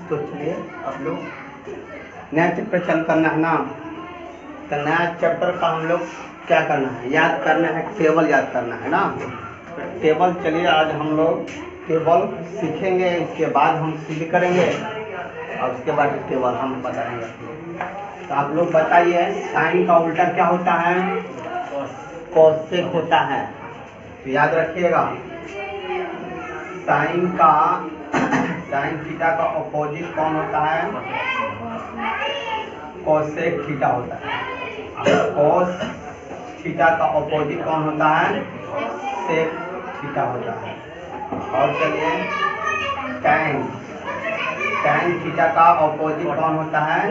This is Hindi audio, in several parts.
तो चलिए आप लोग नया चैप्टर चालू करना है ना। तो नया चैप्टर का हम लोग क्या करना है, याद करना है, टेबल याद करना है ना। तो टेबल चलिए आज हम लोग टेबल सीखेंगे, इसके बाद हम सीख करेंगे और उसके बाद टेबल हम बताएंगे। तो आप लोग बताइए साइन का उल्टा क्या होता है, कोसेक होता है। तो याद रखिएगा साइन थीटा का अपोजिट कौन होता है, कोसेक थीटा होता है। कोस थीटा का अपोजिट कौन होता है, सेक थीटा होता है। और चलिए टैन थीटा का अपोजिट कौन होता है,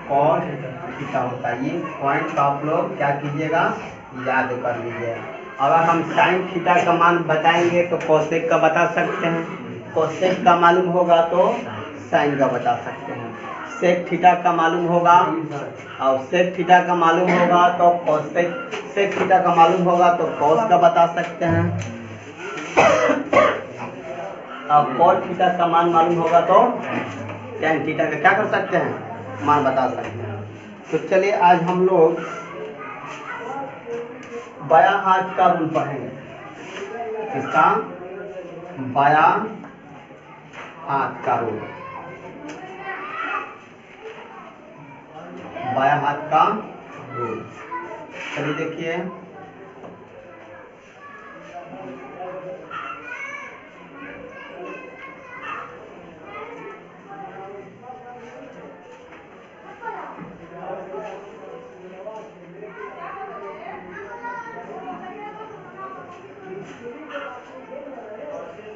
कॉस थीटा होता है। ये पॉइंट आप लोग क्या कीजिएगा, याद कर लीजिए। अगर हम साइन थीटा का मान बताएंगे तो कोसेक का बता सकते हैं, कोसेक का मालूम होगा तो साइन का बता सकते हैं। सेक थीटा का मालूम होगा और सेक थीटा का मालूम होगा तो कोसेक, सेक थीटा का मालूम होगा तो कॉस का बता सकते हैं। अब कॉस थीटा का मान मालूम होगा तो टैन थीटा का क्या कर सकते हैं, मान बता सकते हैं। तो चलिए आज हम लोग बायां हाथ का रूल पढ़ेंगे। इसका बायां हाथ का रूल, बायां हाथ का रूल। चलिए देखिए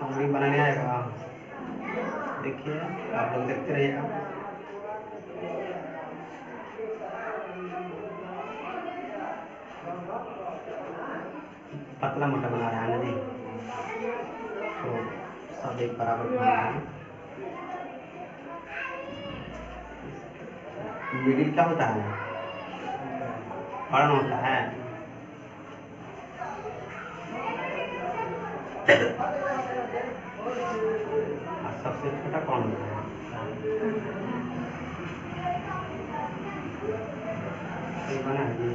हमारी बनाने आएगा, देखिए आप लोग देखते रहिएगा। पतला मोटा बना रहा है ना जी, तो सब एक बराबर बना रहे हैं। मिडिल क्या होता है, हरण होता है। सबसे छोटा कौन होता है, सही बना है जी।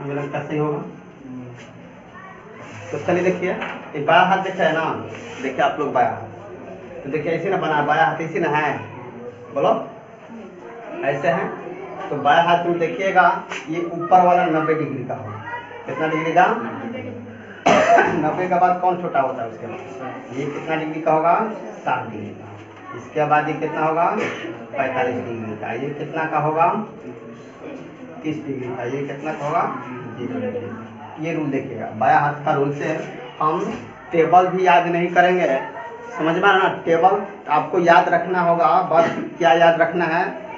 हमें लगता सही होगा। तो चलिए देखिए एक बायां हाथ देखा है ना, देखिए आप लोग बायां हाथ, तो देखिए ऐसे ना बना, बायां हाथ ऐसे ना है, बोलो ऐसे है। तो बायां हाथ में देखिएगा ये ऊपर वाला 90 डिग्री का होगा। कितना डिग्री का, 90 के बाद कौन छोटा होता है, उसके बाद ये कितना डिग्री का होगा, 60 डिग्री का। इसके बाद ये कितना होगा, 45 डिग्री का। ये कितना का होगा, 30 डिग्री का। ये कितना का होगा, 0 डिग्री। ये रूल देखिएगा, बायां हाथ का रूल से हम टेबल भी याद नहीं करेंगे, समझ में आ रहा ना। टेबल आपको याद रखना होगा, बस क्या याद रखना है,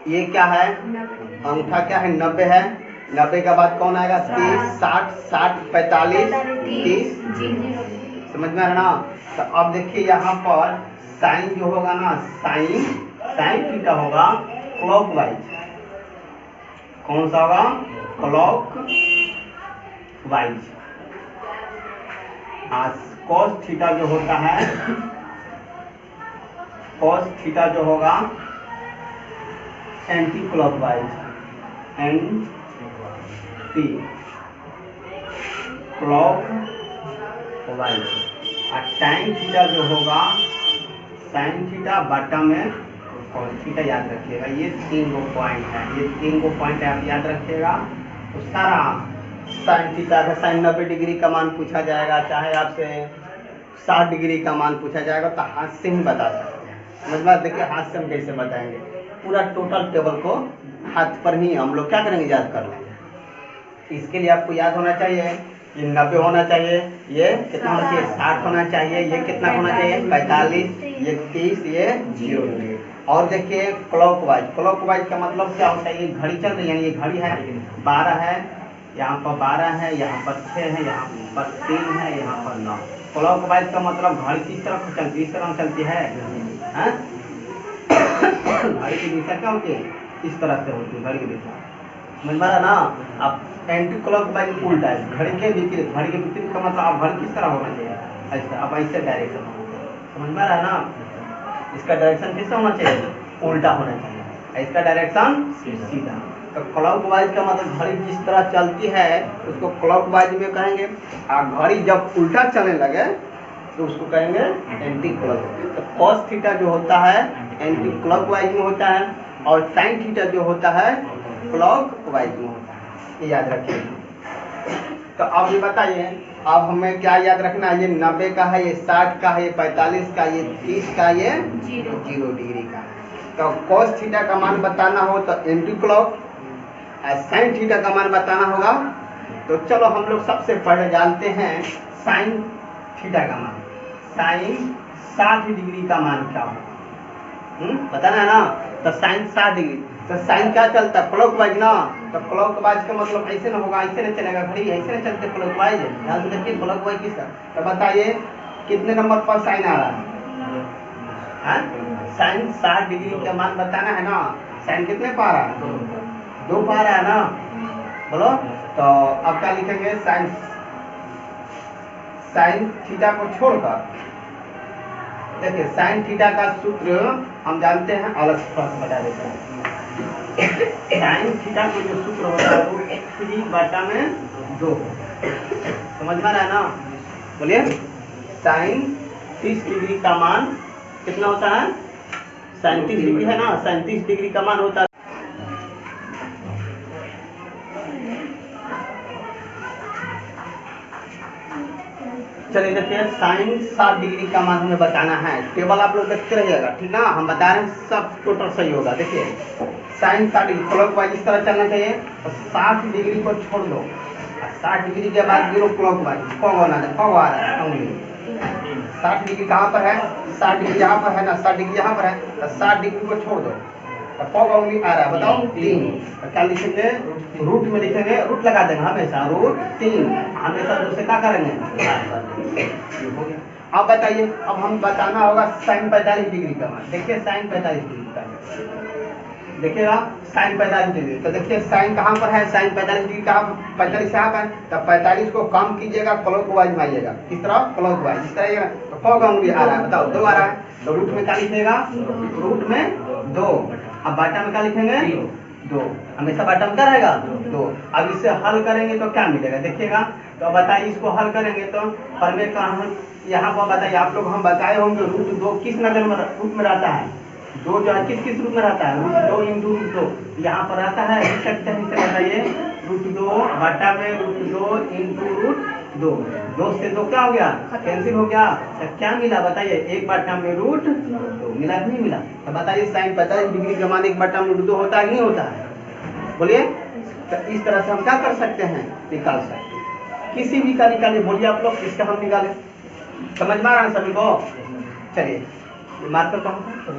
ये क्या है, अंगूठा क्या है, 90 है। 90 के बाद कौन आएगा, 30, 60, 45, 30, समझ में आ रहा ना। तो अब देखिए यहाँ पर साइन जो होगा ना, साइन थीटा होगा क्लॉकवाइज। कौन सा होगा, क्लॉकवाइज। कॉस थीटा जो होता है, कॉस थीटा जो होगा एंटी क्लॉकवाइज, एंटी क्लॉकवाइज। और टैन थीटा जो होगा, साइन थीटा बटा में कॉस थीटा। याद रखिएगा ये 3 गो पॉइंट है, ये 3 गो पॉइंट आप याद रखिएगा। तो सारा साइन थीटा का साइन 90 डिग्री का मान पूछा जाएगा, चाहे आपसे 60 डिग्री का मान पूछा जाएगा, तो हाथ से ही बता सकते हैं। समझ में, देखिए हाथ से हम कैसे बताएंगे, पूरा टोटल टेबल को हाथ पर ही हम लोग क्या करेंगे, याद कर लेंगे। इसके लिए आपको याद होना चाहिए, ये 90 होना चाहिए, ये कितना होना चाहिए, 60 होना चाहिए, ये कितना होना चाहिए, 45, ये 30, ये 0 डिग्री। और देखिए क्लॉकवाइज, क्लॉकवाइज का मतलब क्या होता है, ये घड़ी चल रही है, ये घड़ी है 12 है, यहाँ पर 12 है, यहाँ पर 6 है, यहाँ पर 3 है, यहाँ पर 9। क्लॉकवाइज का मतलब घड़ी किस तरफ चलती है, इस तरफ चलती है, घड़ी की दिशा क्या होती है, इस तरह से होती है घड़ी की दिशा। समझ में आ रहा ना। आप एंटी क्लॉक वाइज उल्टा है, घड़ी के विपरीत, घड़ी के विपरीत का मतलब आप घड़ी किस तरह होना चाहिए, ऐसा आप ऐसे डायरेक्शन होना चाहिए, समझ में आ रहा है ना। इसका डायरेक्शन किस होना चाहिए, उल्टा होना चाहिए, इसका डायरेक्शन सीधा। तो क्लॉक वाइज का मतलब घड़ी जिस तरह चलती है उसको क्लॉक वाइज में कहेंगे, और घड़ी जब उल्टा चलने लगे तो उसको कहेंगे एंटी क्लॉक। तो कॉस थीटा जो होता है एंटी क्लॉक वाइज में होता है, और साइन थीटा जो होता है क्लॉक वाइज में होता है, ये याद रखिए। तो अब ये बताइए, अब हमें क्या याद रखना है, ये 90 का है, ये 60 का है, ये 45 का, ये 30 का, ये 0 डिग्री का है। तो कॉस थीटा का मान बताना हो तो एंटी क्लॉक, साइन थीटा का मान बताना होगा। तो चलो हम लोग सबसे पहले जानते हैं साइन थीटा का मान। साइन 60 डिग्री का मान क्या होगा, बताना है ना। तो साइन 60 डिग्री, तो साइन क्या चलता है क्लॉक वाइज ना। तो क्लॉक वाइज का मतलब ऐसे ना होगा, ऐसे नहीं चलेगा, घड़ी ऐसे नहीं चलते क्लॉक वाइज, ध्यान से देखिए क्लॉक वाइज किसका। तो बताइए कितने नंबर पर साइन आ रहा है, साइन 60 डिग्री का मान बताना है ना। साइन कितने पा रहा है, 2 पा रहा है ना, बोलो। तो अब क्या लिखेंगे, साइन थीटा को छोड़कर, देखिए साइन थीटा का सूत्र हम जानते हैं, अलग से बता देते हैं। साइन थीटा को जो सूत्र होता है वो 3/2, समझ में आ रहा है ना। बोलिए साइन 30 डिग्री का मान कितना होता है, साइन 30 डिग्री है ना, साइन 30 डिग्री का मान होता है। चलिए देखिए साइन 60 डिग्री का मान हमें बताना है। टेबल आप लोग देखते रहिएगा, ठीक ना, हम बता रहे हैं सब टोटल सही होगा। देखिए साइन 60 डिग्री क्लॉक वाइज इस तरह चलना चाहिए, तो 60 डिग्री को छोड़ दो, 60 डिग्री के बाद 0 क्लॉक वाइज कौन आ रहा है उंगली, 60 डिग्री कहाँ पर है, 60 डिग्री यहाँ पर है ना, 60 डिग्री यहाँ पर है, तो 60 डिग्री को छोड़ दो, तो कौन उंगली आ रहा है बताओ 3। तो क्या लिखेंगे, रूट में लिखेंगे, रूट लगा देंगे हमेशा, रूट 3 हमेशा दूसरे क्या करेंगे। अब बताइए, अब हम बताना होगा साइन 45 डिग्री का मान। देखिए साइन 45 डिग्री का, देखिएगा साइन 45 डिग्री, तो देखिए साइन कहाँ पर है, साइन 45 डिग्री कहाँ, 45 यहाँ पर, तो 45 को कम कीजिएगा, क्लॉक वाइज में आइएगा, किस तरह क्लॉक वाइज, इस तरह तो कौन का उंगली आ रहा है बताओ, 2 आ रहा है, तो रूट में क्या लिखेगा, रूट में 2। अब बाटा में क्या लिखेंगे, 2, हमेशा बाटा में क्या रहेगा 2। अब इसे हल करेंगे तो क्या मिलेगा देखिएगा। तो बताइए इसको हल करेंगे तो परमेय का हम यहाँ पर बताइए, आप लोग हम बताए होंगे रूट 2 किस नजर में रूट में रहता है, 2 जो है किस रूप में रहता है, रूट 2 इंटू रूट 2 यहाँ पर रहता है, लिख सकते हैं इसे, बताइए रूट 2 बटा में रूट 2 इंटू रूट 2, 2 से 2 क्या हो गया, कैंसिल हो गया, तो क्या मिला बताइए, 1 बटा में रूट 2 मिला कि नहीं मिला। तो बताइए साइन 45 डिग्री का मान 1 बटा में रूट 2 होता है कि नहीं होता है, बोलिए। तो इस तरह से हम क्या कर सकते हैं, निकाल सकते हैं, किसी भी का निकालिए, बोलिए आप लोग किसका हम निकालें, समझ में आ रहा है सभी को। चलिए मार्कर कहाँ पर,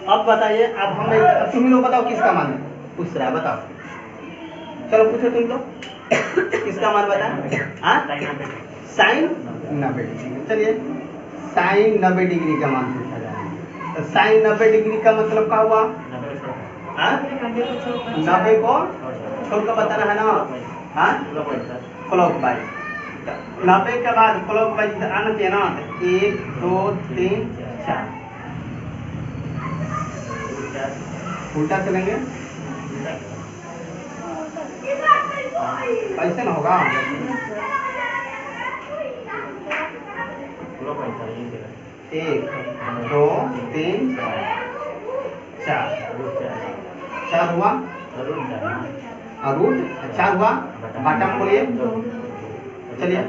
अब बताइए, अब हमें तुम लोग बताओ किसका मान पूछ रहा है, बताओ, चलो पूछो तुम लोग किसका मान बताए, साइन 90 डिग्री। चलिए साइन 90 डिग्री का मान पूछा जाए, तो साइन 90 डिग्री का मतलब क्या हुआ, 90 को छोड़ कर बताना है ना, क्लॉक वाइज, 90 के बाद क्लॉक वाइज आना चाहिए ना, 1 2 3 4 उल्टा चलेंगे, ऐसे ना होगा, 1 2 3 4 हुआ, रूट 4 हुआ, बाटा में बोलिए, चलिए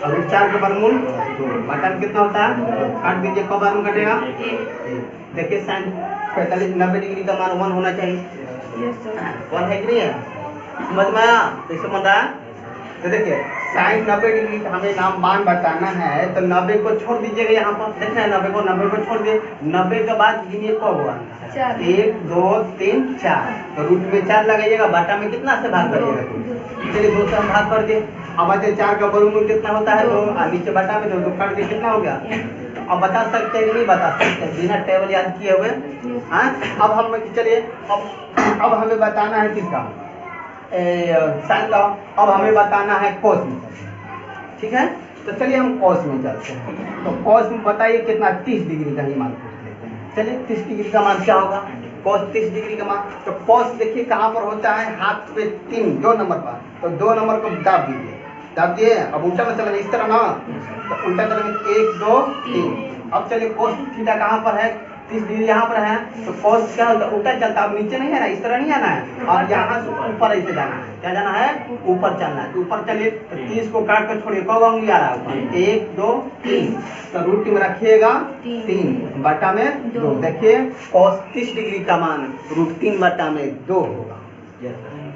रूट 4 का वर्गमूल 2, बाटा में कितना होता है, काट दीजिए, कब वर्गमूल कटेगा, देखिए साइन 45 90 डिग्री का मान 1 होना चाहिए, 1 है कि नहीं है, समझ में आया, कैसे बन रहा है। तो देखिए साइन 90 डिग्री का हमें नाम मान बताना है, तो 90 को छोड़ दीजिएगा यहाँ पर, देखना है 90 को छोड़ दिए, 90 के बाद गिनिए कब हुआ 1 2 3 4, तो रूट में 4 लगाइएगा, बाटा में कितना से भाग करिएगा, चलिए 2 से हम भाग कर दिए। अब बताइए 4 का वर्गमूल कितना होता है, तो नीचे बाटा में 2 काट दिए, कितना हो गया। अब बता सकते हैं नहीं बता सकते बिना टेबल याद किए हुए। हाँ, अब हम चलिए अब हमें बताना है किसका, साइन का। अब हमें बताना है कोस में, ठीक है, तो चलिए हम कोस में चलते हैं। तो कोस में बताइए कितना, 30 डिग्री का ही मान पूछ लेते हैं। चलिए 30 डिग्री का मान क्या होगा, कोस 30 डिग्री का मान। तो कोस देखिए कहाँ पर होता है, हाथ पे 3 2 नंबर पर, तो 2 नंबर को दाब दीजिए, दाब दिए। अब उल्टा में चलेंगे इस तरह ना, तो उल्टा चलेंगे 1 2 3। अब चलिए कोस थीटा कहाँ पर है, 30 डिग्री यहाँ पर है, तो कोस क्या होता है, उल्टा चलता है, अब नीचे नहीं है ना, इस तरह नहीं आना है, और यहाँ से ऊपर ऐसे जाना है। क्या जाना है, ऊपर चलना है। तो ऊपर चलिए, तो 30 को काट कर छोड़िए, कब उंगली आ रहा है ऊपर, 1 2 3, तो रूट में रखिएगा 3 बटा में 2। देखिए कोस 30 डिग्री का मान √3 बटा में 2 होगा,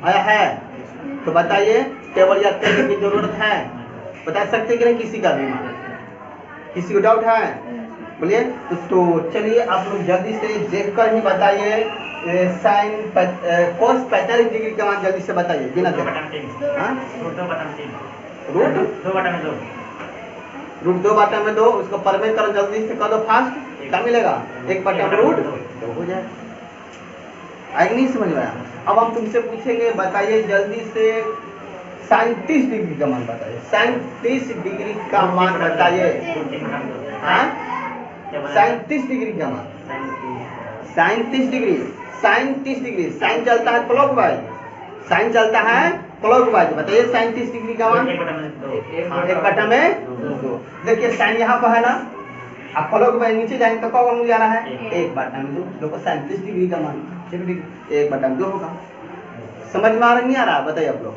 आया है। तो बताइए टेबल याद करने की जरूरत है, बता सकते कि नहीं किसी का भी मान, किसी को डाउट है बोलिए। तो चलिए आप लोग जल्दी से देखकर ही बताइए, साइन कोस 45 डिग्री का मान जल्दी से बताइए बिना देखे। रूट 2 बटा में 2, उसको परमेट करो जल्दी से, कर दो फास्ट, क्या मिलेगा, 1 बटा में रूट 2 हो जाए। आएगा नहीं समझ में आया। अब हम तुमसे पूछेंगे, बताइए जल्दी से साइन 30 डिग्री का मान बताइए, साइन 30 डिग्री का मान बताइए। साइन 30 डिग्री का मान, sine 30 degree, sine 30 degree, sine चलता है क्लॉकवाइज, साइन चलता है क्लॉकवाइज। बताइए साइन 30 डिग्री का मान, 1 बटा में 2। देखिए साइन यहाँ पर है ना, अब क्लॉकवाइज नीचे जाएंगे तो कब उंगली आ रहा है, 1 बटा में 2। देखो साइन 30 डिग्री का मान 1 बटा में 2 होगा। समझ में आ रहा नहीं आ रहा, बताइए आप लोग,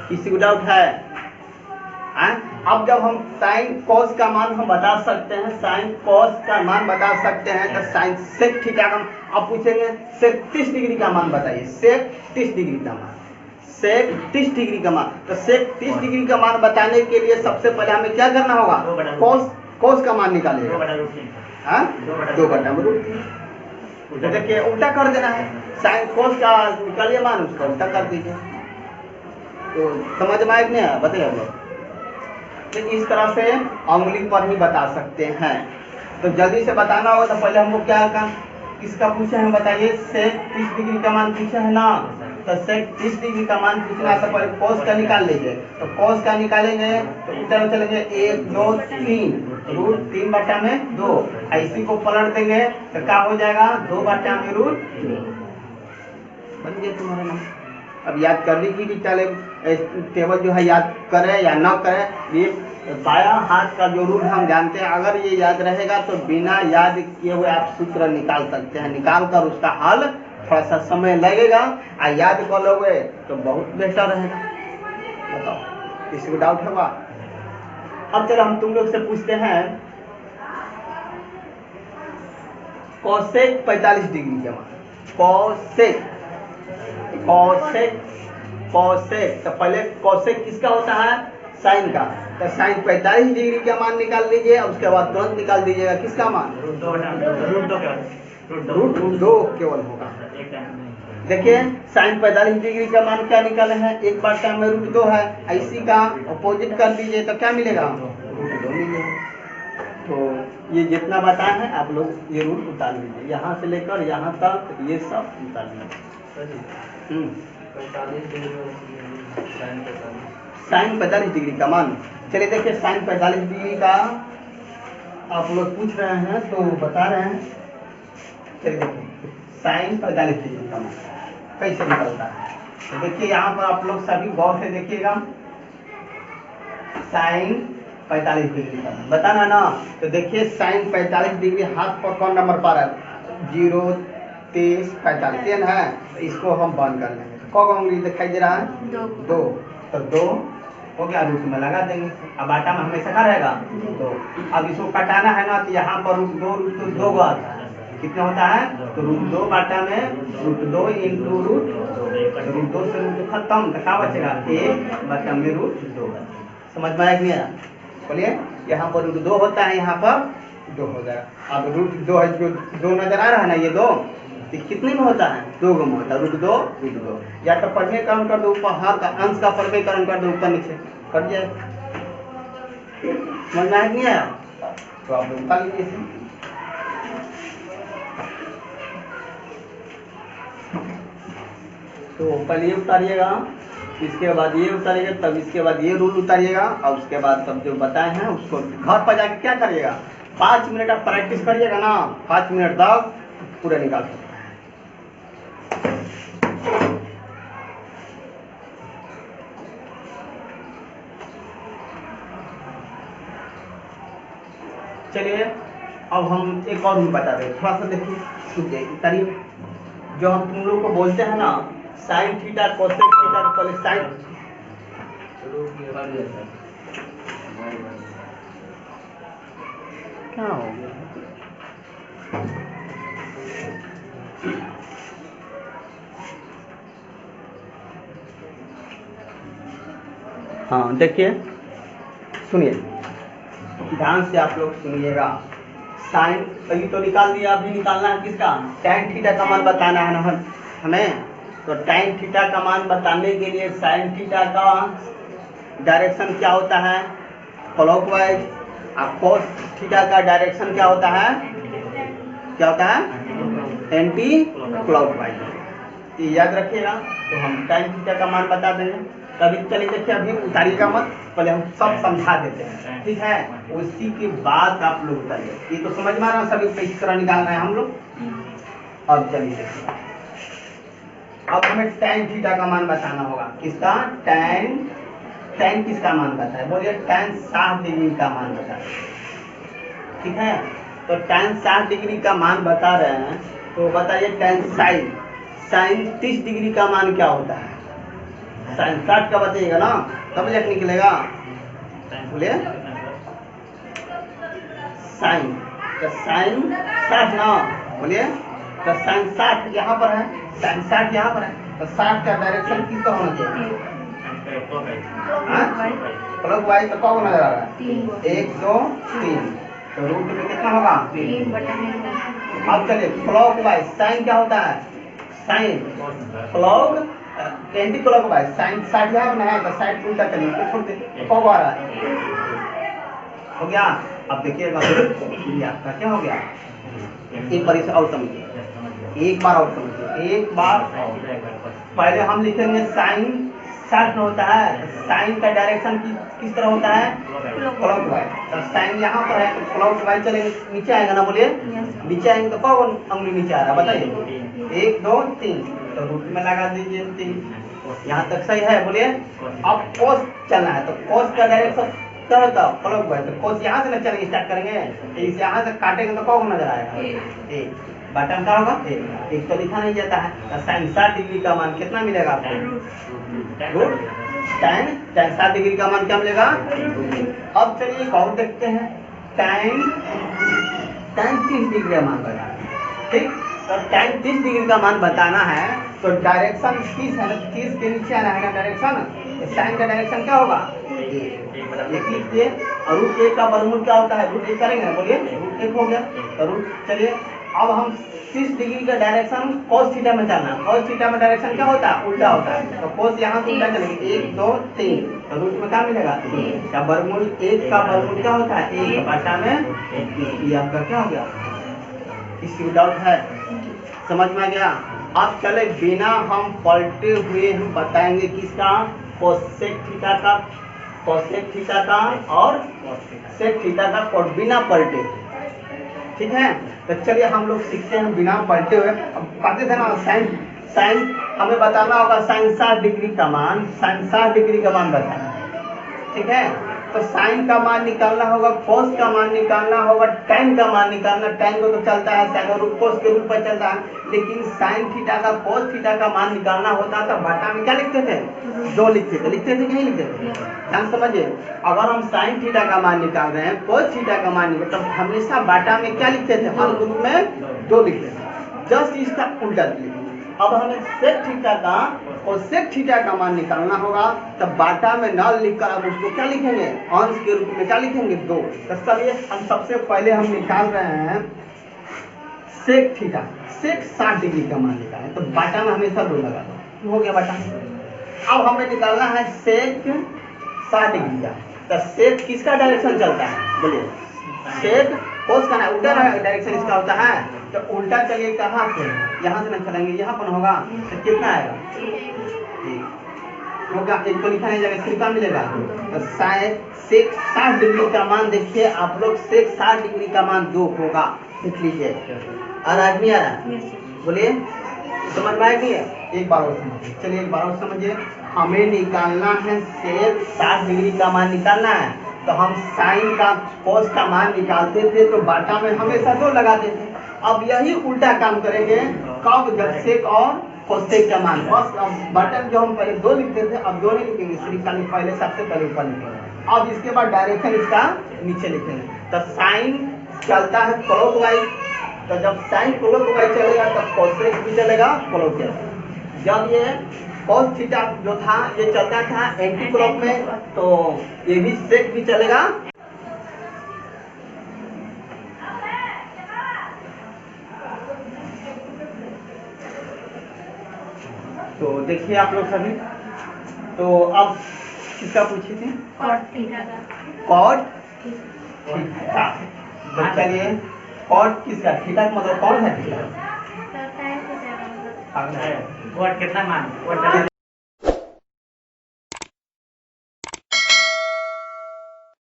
किसी को डाउट है। अब जब हम साइन कोस का मान हम बता सकते हैं, साइन कोस का मान बता सकते हैं, तो साइन सेक थीटा का, अब पूछेंगे सेक 30 डिग्री का मान बताइए, सेक 30 डिग्री का मान, सेक 30 डिग्री का मान। तो सेक 30 डिग्री का मान बताने के लिए सबसे पहले हमें क्या करना होगा, कोस का मान निकालिएगा, 2 बटा में √3। तो देखिए उल्टा कर देना है, साइन कोस का निकालिए मान, उसका उल्टा कर दीजिए। तो समझ में आया कि नहीं, बताइए आप लोग। तो इस तरह से उंगली पर ही बता सकते हैं। तो जल्दी से बताना होगा, तो पहले हमको क्या किसका पूछे हैं, बताइए सेक 30 डिग्री का मान पूछे है ना, तो सेक 30 डिग्री का मान पूछना है, तो पहले कोस का निकाल लीजिए। तो कोस का निकालेंगे तो उल्टा चलेंगे 1 2 3, √3 बटा में 2, इसी को पलट देंगे तो क्या हो जाएगा, 2 बटा में √3 बन गया तुम्हारा नाम। अब याद करने की भी चले, टेबल जो है याद करें या न करें, ये बायां हाथ का जो रूल हम जानते हैं, अगर ये याद रहेगा तो बिना याद किए हुए आप सूत्र निकाल सकते हैं, निकाल कर उसका हल थोड़ा सा समय लगेगा, और याद कर लोगे तो बहुत बेहतर रहेगा। बताओ किसी को डाउट होगा। अब चलो हम तुम लोग से पूछते हैं, कोसेक 45 डिग्री का मान, कोसेक तो पहले कोसेक किसका होता है, साइन का। तो साइन 45 डिग्री का मान निकाल लीजिए, उसके बाद तुरंत निकाल दीजिएगा किसका मान, √2 केवल होगा। देखिए साइन 45 डिग्री का मान क्या निकाले हैं, 1 बटा में √2 है, इसी का अपोजिट कर दीजिए तो क्या मिलेगा, √2 मिलेगा। तो ये जितना बताए हैं आप लोग ये रूट उतार लीजिए, यहाँ से लेकर यहाँ तक ये सब उतार लीजिए। साइन 45 डिग्री का मान, चलिए देखिए साइन 45 डिग्री का आप लोग पूछ रहे हैं तो बता रहे हैं। चलिए देखिए साइन 45 डिग्री का मान कैसे निकलता है, तो देखिए यहाँ पर आप लोग सभी गौर से देखिएगा, साइन 45 डिग्री का बताना ना। तो देखिए साइन 45 डिग्री हाथ पर कौन नंबर पर है, 0 30 45 है, तो इसको हम बंद कर लेंगे। कौन उंगली दिखाई दे रहा है, 2, तो 2 हो गया, रूट में लगा देंगे। अब आटा में हमेशा क्या रहेगा, 2। अब इसको कटाना है ना, तो यहाँ पर √2 का आता है, कितना होता है, तो √2 बटा में √2 इंटू √2 से √2 खत्म, तो क्या बचेगा, 1 बटा में √2। समझ में आया कि नहीं आया? बोलिए, यहाँ पर रूट 2 होता है, यहाँ पर 2 हो जाएगा। अब रूट 2 है, जो 2 नजर आ रहा है ना, ये 2 कितने में होता है? 2 में होता है, रूट 2। या तो परमेयकरण कर दो, ऊपर हर का अंश का परमेयकरण कर दो, ऊपर नीचे कर जाए। समझ में आया कि नहीं आया? तो आप लोग उतार लीजिए इसे। तो पहले ये उतारिएगा, इसके बाद ये उतारिएगा, तब इसके बाद ये रूल उतारिएगा, और उसके बाद तब जो बताए हैं उसको घर पर जाके क्या करिएगा, 5 मिनट आप प्रैक्टिस करिएगा ना, 5 मिनट तक पूरा निकाल सकते हैं। चलिए अब हम एक और रूल बता दें, थोड़ा सा देखिए, सुनिए, उतारिए। जो हम तुम लोग को बोलते हैं ना, साइन थीटा कोसेक थीटा को पहले साइन, क्या हो गया? हाँ देखिए, सुनिए ध्यान से, आप लोग सुनिएगा। साइन अभी तो निकाल दिया, अभी निकालना है किसका? टैन थीटा का मान बताना है ना हमें। तो टैन थीटा का मान बताने के लिए साइन थीटा का डायरेक्शन क्या होता है? क्लॉकवाइज। और कोस थीटा का डायरेक्शन क्या होता है? क्या होता है? Anti clockwise. ये याद रखिएगा। तो हम टैन थीटा का मान बता देंगे। तभी चलिए देखिए, अभी उतारिएगा मत, पहले हम सब समझा देते हैं, ठीक है? उसी के बाद आप लोग उतारिए। ये तो समझ में आ रहा है सभी, इस तरह निकालना है हम लोग। अब चलिए देखिए, अब हमें टैन थीटा का मान बताना होगा। किसका? टैन किसका मान बताए? बोलिए, टैन 60 डिग्री का मान बताए, ठीक है? तो टैन 60 डिग्री का मान बता रहे हैं, तो बताइए टैन साइन 30 डिग्री का मान क्या होता है? साइन 60 का बताइएगा ना, तब लेट निकलेगा। बोलिए, साइन 60 ना, बोलिए, तो साइन 60 यहाँ पर है, साइन 60 यहाँ पर है, तो 60 का डायरेक्शन किसका होना चाहिए? क्लॉकवाइज। तो कौन नजर आ रहा है? 1 2 3, तो रूट में कितना होगा? 3। अब चलिए क्लॉकवाइज, साइन क्या होता है? Sine clock anticlockwise, sine 60 यहाँ पर है, तो साइड उल्टा चलिए, तो छोड़ दे, कौन आ रहा है? हो गया। अब देखिएगा आपका क्या हो गया। एक बार इसे और समझिए, एक बार और समझिए। एक बार पहले हम लिखेंगे साइन 60 होता है, साइन का डायरेक्शन किस तरह होता है? क्लॉकवाइज। तो साइन यहाँ पर है, तो क्लॉकवाइज चलेंगे, नीचे आएगा ना, बोलिए नीचे आएंगे तो कौन अंगुली नीचे आ रहा है बताइए? 1 2 3, तो रूट में लगा दीजिए 3। यहाँ तक सही है? बोलिए। अब कोस चलना है, तो कोस का डायरेक्शन क्या होता है? क्लॉकवाइज। तो कोस यहाँ से ना चलेंगे, स्टार्ट करेंगे, इस यहाँ से काटेंगे तो कौन नजर आएगा? 1। बटन का होगा 1 तो लिखा नहीं जाता है। तो साइन 60 डिग्री का मान कितना मिलेगा आपको? रूट टैन 60 डिग्री का मान क्या मिलेगा? अब चलिए एक और देखते हैं, टैन 30 डिग्री का मान बताना, ठीक? तो टैन 30 डिग्री का मान बताना है, तो डायरेक्शन 30 है ना, 30 के नीचे आना है ना डायरेक्शन, साइन का डायरेक्शन क्या होगा? एक लिखिए। और रूट 1 का वर्गमूल क्या होता है? रूट 1 करेंगे ना, बोलिए रूट 1 हो गया। तो रूट, चलिए अब हम 30 डिग्री का डायरेक्शन कोस थीटा में चलना। कोस थीटा में डायरेक्शन क्या होता है? उल्टा होता है। तो कोस यहाँ से उल्टा चलेंगे, 1 2 3, तो रूट में क्या मिलेगा? 3 का वर्गमूल। 1 का वर्गमूल क्या होता है? 1 बटा में। ये आपका क्या हो गया? इसकी डाउट है? समझ में आ गया? अब चले बिना हम पलटे हुए हम बताएंगे किसका? कोसेक थीटा का, कोसेक थीटा का और सेक थीटा का, और बिना पलटे, ठीक है? तो चलिए हम लोग सीखते हैं बिना पलटे हुए। अब कहते थे ना साइन हमें बताना होगा, साइन 60 डिग्री का मान, साइन 60 डिग्री का मान बताना, ठीक है? तो साइन का मान निकालना होगा, कोस का मान निकालना होगा, टैन का मान निकालना। टैन को तो चलता है, साइन रूट कोस के रूप पर चलता है, लेकिन साइन थीटा का कोस थीटा का मान निकालना होता तो बटा में क्या लिखते थे? 2 लिखते थे कि नहीं लिखते थे? ध्यान समझिए, अगर हम साइन थीटा का मान निकाल रहे हैं, कोस थीटा का मान निकाल, तो हमेशा बाटा में क्या लिखते थे? हर ग्रुप में 2 लिखते थे, जस्ट इसका उल्टा लिखते। अब हमें सेक थीटा का कोसेक थीटा का मान निकालना होगा, तब बाटा में न लिखकर अब उसको क्या लिखेंगे, अंश के रूप में क्या लिखेंगे, 2। तो चलिए हम सबसे पहले हम निकाल रहे हैं सेक थीटा, सेक 60 डिग्री का मान निकालें, तो बाटा में हमेशा 2 लगा दो, हो गया बाटा। अब हमें निकालना है सेक 60 डिग्री का, तो सेक किसका डायरेक्शन चलता है, बोलिए, सेक कोस का ना उल्टा डायरेक्शन इसका होता है, तो उल्टा चलिए कहाँ से, यहाँ से ना चलेंगे, यहाँ पर होगा, तो कितना आएगा, होगा, एक तो लिखा नहीं जाएगा, सिर्फ मिलेगा, तो सेक 60 डिग्री का मान देखिए आप लोग, सेक 60 डिग्री का मान 2 होगा, लिख लीजिए। और आदमी आ रहा, बोलिए, समझ में आएगी, एक बार और समझिए, चलिए एक बार और समझिए। हमें निकालना है सेक 60 डिग्री का मान निकालना है, तो हम साइन का कोस का मान निकालते थे तो बाटा में हमेशा 2 लगाते थे। अब यही उल्टा काम करेंगे, कब, जब सेक और कोसेक का मान, बस बटन जो हम पहले 2 लिखते थे अब 2 नहीं लिखेंगे, सिर्फ खाली पहले सबसे पहले ऊपर लिखेंगे, अब इसके बाद डायरेक्शन इसका नीचे लिखेंगे। तो साइन चलता है क्लॉकवाइज, तो जब साइन क्लॉकवाइज चलेगा तब कोसेक भी चलेगा क्लॉकवाइज। जब ये cos थीटा जो था ये चलता था एंटी क्लॉक में, तो ये भी सेक भी चलेगा। तो देखिए आप लोग सभी, तो अब किसका पूछी थी, कॉट थीटा का, कॉट थीटा, तो चलिए कॉट किसका, थीटा का मतलब कौन है, थीटा कितना मान